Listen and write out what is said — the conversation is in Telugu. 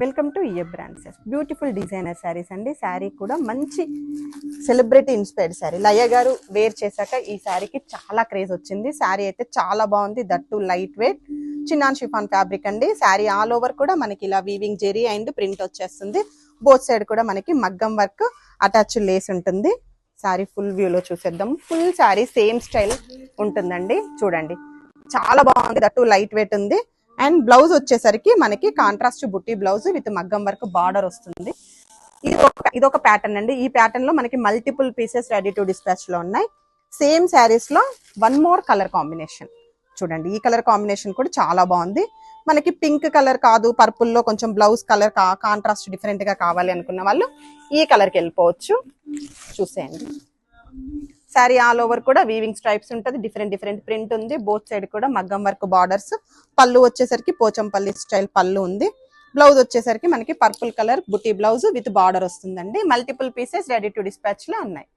Welcome to EA brands. Beautiful designer saris అండి. శారీ కూడా మంచి సెలబ్రిటీ ఇన్స్పైర్డ్ శారీ. లయ గారు వేర్ చేశాక ఈ శారీకి చాలా క్రేజ్ వచ్చింది. శారీ అయితే చాలా బాగుంది. That light weight chinon chiffon fabric అండి. శారీ ఆల్ ఓవర్ కూడా మనకి ఇలా వీవింగ్ జెరీ అండ్ ప్రింట్ వచ్చేస్తుంది. బోత్ సైడ్ కూడా మనకి మగ్గం వర్క్ అటాచ్ లేస్ ఉంటుంది. శారీ ఫుల్ వ్యూలో చూసేద్దాం. ఫుల్ శారీ సేమ్ స్టైల్ ఉంటుందండి. చూడండి చాలా బాగుంది. దట్టు లైట్ వెయిట్ ఉంది. అండ్ బ్లౌజ్ వచ్చేసరికి మనకి కాంట్రాస్ట్ బుట్టి బ్లౌజ్ విత్ మగ్గం వర్క్ బార్డర్ వస్తుంది. ఇదొక ప్యాటర్న్ అండి. ఈ ప్యాటర్న్ లో మనకి multiple pieces ready to dispatch లో ఉన్నాయి. సేమ్ శారీస్ లో వన్ మోర్ కలర్ కాంబినేషన్ చూడండి. ఈ కలర్ కాంబినేషన్ కూడా చాలా బాగుంది. మనకి పింక్ కలర్ కాదు, పర్పుల్ లో కొంచెం బ్లౌజ్ కలర్ కాంట్రాస్ట్ డిఫరెంట్ గా కావాలి అనుకున్న వాళ్ళు ఈ కలర్ కి వెళ్ళిపోవచ్చు. చూసేయండి. శారీ ఆల్ ఓవర్ కూడా వీవింగ్ స్ట్రైప్స్ ఉంటుంది. డిఫరెంట్ ప్రింట్ ఉంది. బోత్ సైడ్ కూడా మగ్గం వర్క్ బార్డర్స్. పళ్ళు వచ్చేసరికి పోచంపల్లి స్టైల్ పళ్ళు ఉంది. బ్లౌజ్ వచ్చేసరికి మనకి పర్పుల్ కలర్ బుట్టి బ్లౌజ్ విత్ బార్డర్ వస్తుందండి. Multiple pieces ready to dispatch లో ఉన్నాయి.